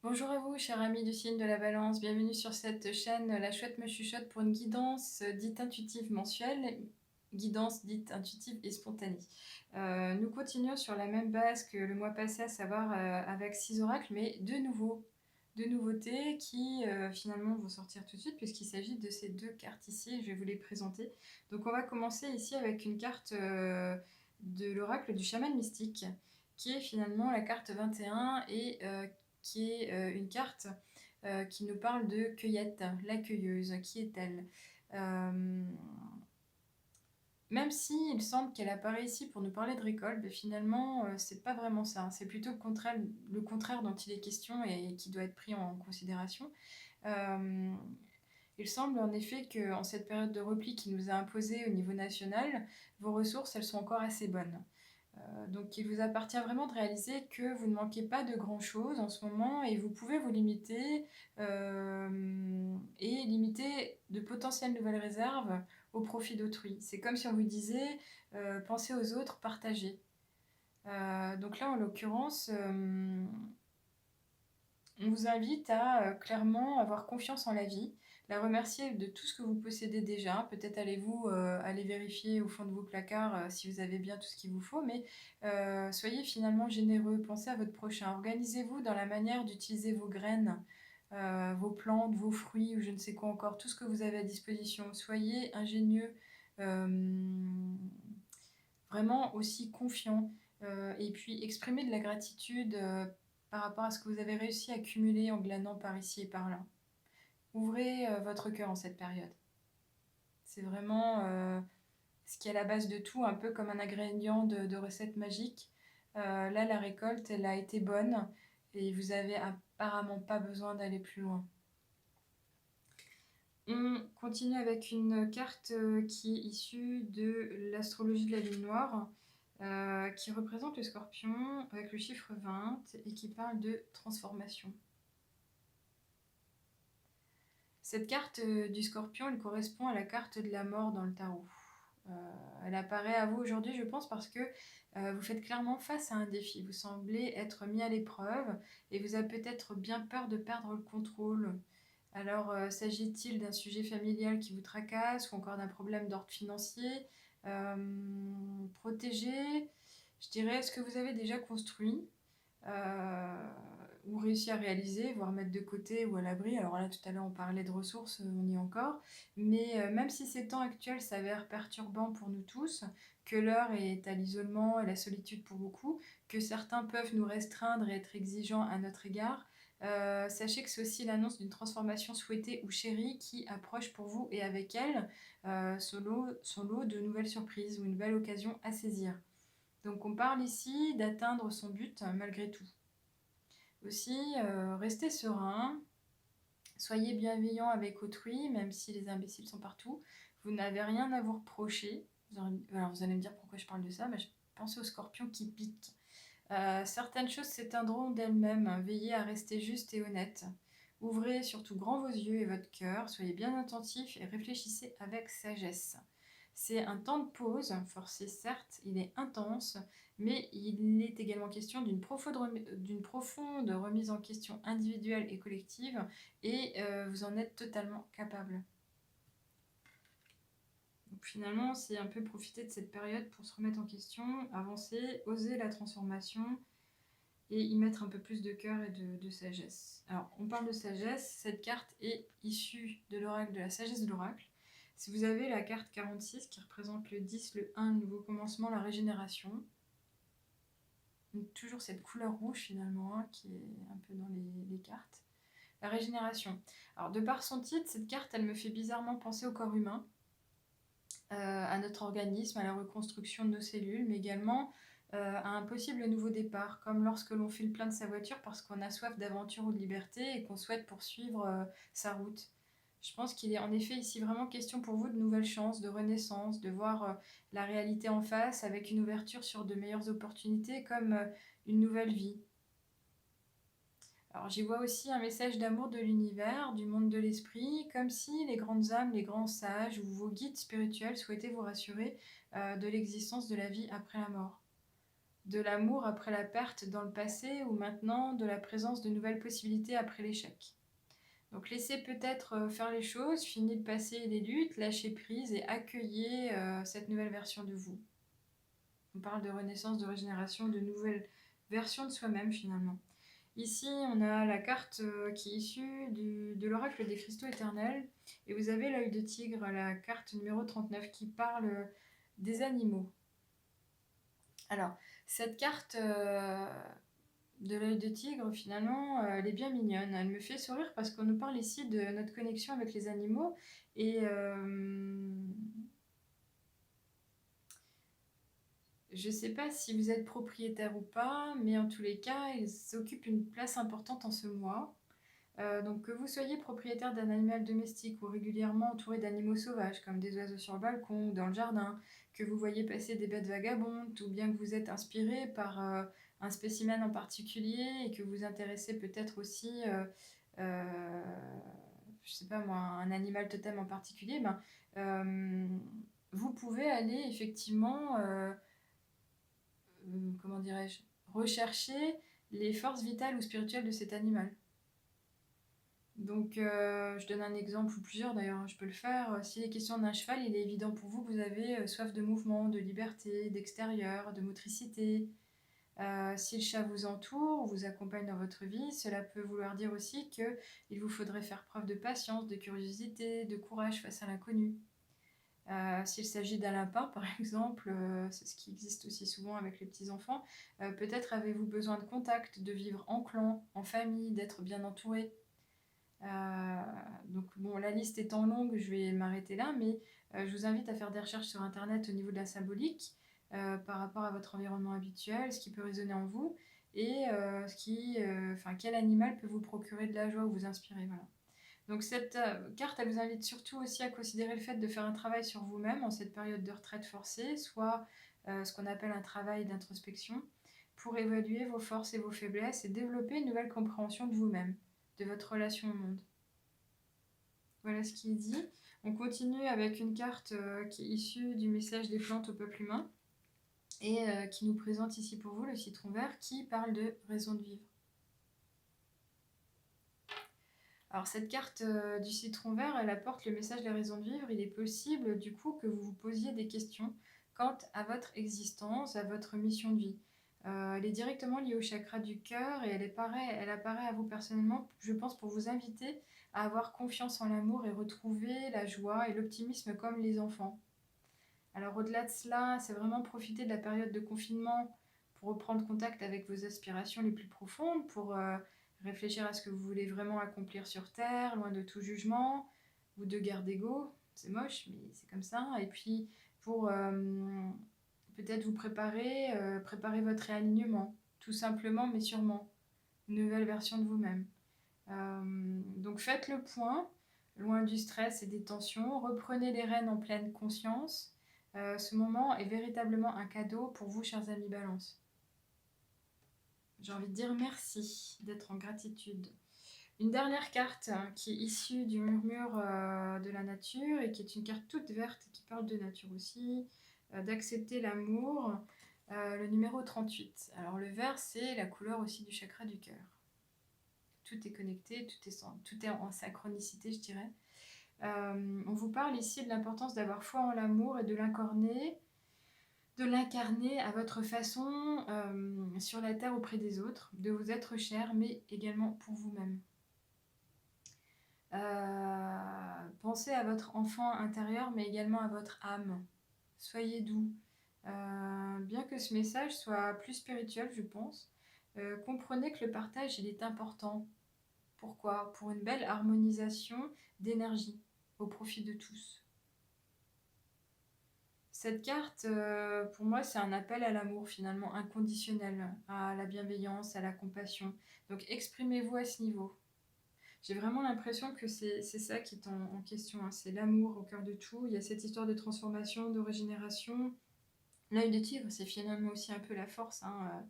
Bonjour à vous, chers amis du signe de la Balance. Bienvenue sur cette chaîne La Chouette me chuchote pour une guidance dite intuitive mensuelle, guidance dite intuitive et spontanée. Nous continuons sur la même base que le mois passé, à savoir avec 6 oracles, mais de nouveautés qui finalement vont sortir tout de suite puisqu'il s'agit de ces deux cartes ici. Je vais vous les présenter. Donc on va commencer ici avec une carte de l'oracle du chaman mystique qui est finalement la carte 21 et qui est une carte qui nous parle de cueillette, la cueilleuse. Qui est-elle? Euh, Même si il semble qu'elle apparaît ici pour nous parler de récolte, mais finalement, c'est pas vraiment ça. C'est plutôt le contraire dont il est question et qui doit être pris en considération. Euh, il semble en effet qu'en cette période de repli qui nous a imposé au niveau national, vos ressources, elles sont encore assez bonnes. Donc il vous appartient vraiment de réaliser que vous ne manquez pas de grand-chose en ce moment et vous pouvez vous limiter et limiter de potentielles nouvelles réserves au profit d'autrui. C'est comme si on vous disait pensez aux autres, partagez. Donc là en l'occurrence, on vous invite à clairement avoir confiance en la vie, la remercier de tout ce que vous possédez déjà. Peut-être allez-vous aller vérifier au fond de vos placards si vous avez bien tout ce qu'il vous faut, mais soyez finalement généreux, pensez à votre prochain. Organisez-vous dans la manière d'utiliser vos graines, vos plantes, vos fruits ou je ne sais quoi encore, tout ce que vous avez à disposition. Soyez ingénieux, euh, vraiment aussi confiant. Et puis exprimer de la gratitude par rapport à ce que vous avez réussi à cumuler en glanant par ici et par là. Ouvrez votre cœur en cette période. C'est vraiment ce qui est à la base de tout, un peu comme un ingrédient de recette magique. Là, la récolte, elle a été bonne et vous avez apparemment pas besoin d'aller plus loin. On continue avec une carte qui est issue de l'astrologie de la lune noire, qui représente le scorpion avec le chiffre 20 et qui parle de transformation. Cette carte du scorpion, elle correspond à la carte de la mort dans le tarot. Elle apparaît à vous aujourd'hui, je pense, parce que vous faites clairement face à un défi. Vous semblez être mis à l'épreuve et vous avez peut-être bien peur de perdre le contrôle. Alors, s'agit-il d'un sujet familial qui vous tracasse ou encore d'un problème d'ordre financier? Protégé, je dirais, ce que vous avez déjà construit euh, ou réussi à réaliser, voire mettre de côté ou à l'abri. Alors là, tout à l'heure, on parlait de ressources, on y est encore. Mais même si ces temps actuels s'avèrent perturbants pour nous tous, que l'heure est à l'isolement et la solitude pour beaucoup, que certains peuvent nous restreindre et être exigeants à notre égard, sachez que c'est aussi l'annonce d'une transformation souhaitée ou chérie qui approche pour vous et avec elle son lot de nouvelles surprises ou une belle occasion à saisir. Donc on parle ici d'atteindre son but malgré tout. Aussi, restez serein, soyez bienveillant avec autrui, même si les imbéciles sont partout. Vous n'avez rien à vous reprocher. Alors vous allez me dire pourquoi je parle de ça, mais je pense aux scorpions qui piquent. Certaines choses s'éteindront d'elles-mêmes. Veillez à rester juste et honnête. Ouvrez surtout grand vos yeux et votre cœur, soyez bien attentifs et réfléchissez avec sagesse. C'est un temps de pause, forcé certes, il est intense, mais il est également question d'une profonde remise en question individuelle et collective, et vous en êtes totalement capable. Donc finalement, c'est un peu profiter de cette période pour se remettre en question, avancer, oser la transformation, et y mettre un peu plus de cœur et de sagesse. Alors, on parle de sagesse, cette carte est issue de l'oracle, de la sagesse de l'oracle. Si vous avez la carte 46 qui représente le 10, le 1, le nouveau commencement, la régénération, donc toujours cette couleur rouge finalement qui est un peu dans les cartes. La régénération. Alors, de par son titre, cette carte, elle me fait bizarrement penser au corps humain, à notre organisme, à la reconstruction de nos cellules, mais également à un possible nouveau départ, comme lorsque l'on fait le plein de sa voiture parce qu'on a soif d'aventure ou de liberté et qu'on souhaite poursuivre sa route. Je pense qu'il est en effet ici vraiment question pour vous de nouvelles chances, de renaissance, de voir la réalité en face avec une ouverture sur de meilleures opportunités comme une nouvelle vie. Alors j'y vois aussi un message d'amour de l'univers, du monde de l'esprit, comme si les grandes âmes, les grands sages ou vos guides spirituels souhaitaient vous rassurer de l'existence de la vie après la mort. de l'amour après la perte dans le passé ou maintenant de la présence de nouvelles possibilités après l'échec. Donc laissez peut-être faire les choses, finissez de passer les luttes, lâchez prise et accueillez cette nouvelle version de vous. On parle de renaissance, de régénération, de nouvelle version de soi-même finalement. Ici, on a la carte qui est issue de l'oracle des cristaux éternels. Et vous avez l'œil de tigre, la carte numéro 39, qui parle des animaux. Alors, cette carte de l'œil de tigre, finalement, elle est bien mignonne. Elle me fait sourire parce qu'on nous parle ici de notre connexion avec les animaux. Et je ne sais pas si vous êtes propriétaire ou pas, mais en tous les cas, ils occupent une place importante en ce mois. Donc que vous soyez propriétaire d'un animal domestique ou régulièrement entouré d'animaux sauvages comme des oiseaux sur le balcon ou dans le jardin, que vous voyez passer des bêtes vagabondes ou bien que vous êtes inspiré par un spécimen en particulier et que vous intéressez peut-être aussi, je sais pas moi, un animal totem en particulier, vous pouvez aller effectivement, comment dirais-je, rechercher les forces vitales ou spirituelles de cet animal. Donc, je donne un exemple ou plusieurs d'ailleurs, je peux le faire. S'il est question d'un cheval, il est évident pour vous que vous avez soif de mouvement, de liberté, d'extérieur, de motricité. Si le chat vous entoure ou vous accompagne dans votre vie, cela peut vouloir dire aussi qu'il vous faudrait faire preuve de patience, de curiosité, de courage face à l'inconnu. S'il s'agit d'un lapin, par exemple, c'est ce qui existe aussi souvent avec les petits-enfants, peut-être avez-vous besoin de contact, de vivre en clan, en famille, d'être bien entouré. Donc bon, la liste étant longue, je vais m'arrêter là, mais je vous invite à faire des recherches sur internet au niveau de la symbolique par rapport à votre environnement habituel, ce qui peut résonner en vous et quel animal peut vous procurer de la joie ou vous inspirer. Voilà. Donc cette carte, elle vous invite surtout aussi à considérer le fait de faire un travail sur vous-même en cette période de retraite forcée, soit ce qu'on appelle un travail d'introspection, pour évaluer vos forces et vos faiblesses et développer une nouvelle compréhension de vous-même, de votre relation au monde. Voilà ce qui est dit. On continue avec une carte qui est issue du message des plantes au peuple humain et qui nous présente ici pour vous le citron vert qui parle de raison de vivre. Alors cette carte du citron vert, elle apporte le message de la raison de vivre. Il est possible du coup que vous vous posiez des questions quant à votre existence, à votre mission de vie. Elle est directement liée au chakra du cœur et elle apparaît à vous personnellement, je pense, pour vous inviter à avoir confiance en l'amour et retrouver la joie et l'optimisme comme les enfants. Alors au-delà de cela, c'est vraiment profiter de la période de confinement pour reprendre contact avec vos aspirations les plus profondes, pour réfléchir à ce que vous voulez vraiment accomplir sur Terre, loin de tout jugement ou de guerre d'ego. C'est moche, mais c'est comme ça. Et puis pour peut-être vous préparer votre réalignement, tout simplement, mais sûrement. Une nouvelle version de vous-même. Donc faites le point, loin du stress et des tensions. Reprenez les rênes en pleine conscience. Ce moment est véritablement un cadeau pour vous, chers amis Balance. J'ai envie de dire merci, d'être en gratitude. Une dernière carte qui est issue du murmure de la nature et qui est une carte toute verte qui parle de nature aussi, d'accepter l'amour, le numéro 38. Alors le vert, c'est la couleur aussi du chakra du cœur. Tout est connecté, tout est en synchronicité, je dirais. On vous parle ici de l'importance d'avoir foi en l'amour et de l'incarner à votre façon sur la terre auprès des autres, de vous être cher, mais également pour vous-même. Pensez à votre enfant intérieur, mais également à votre âme. Soyez doux. Bien que ce message soit plus spirituel, je pense, comprenez que le partage, il est important. Pourquoi ? Pour une belle harmonisation d'énergie au profit de tous. Cette carte, pour moi, c'est un appel à l'amour finalement inconditionnel, à la bienveillance, à la compassion. Donc exprimez-vous à ce niveau. J'ai vraiment l'impression que c'est ça qui est en question, hein. C'est l'amour au cœur de tout. Il y a cette histoire de transformation, de régénération. L'œil de tigre, c'est finalement aussi un peu la force, hein,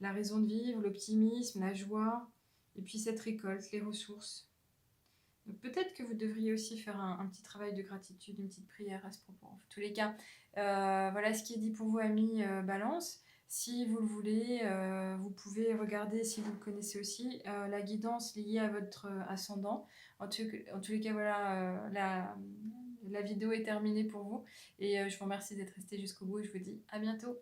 la raison de vivre, l'optimisme, la joie, et puis cette récolte, les ressources. Donc peut-être que vous devriez aussi faire un petit travail de gratitude, une petite prière à ce propos. En tous les cas, voilà ce qui est dit pour vous, amis Balance. Si vous le voulez, vous pouvez regarder, si vous le connaissez aussi, la guidance liée à votre ascendant. En tous les cas, voilà, la vidéo est terminée pour vous et je vous remercie d'être resté jusqu'au bout et je vous dis à bientôt.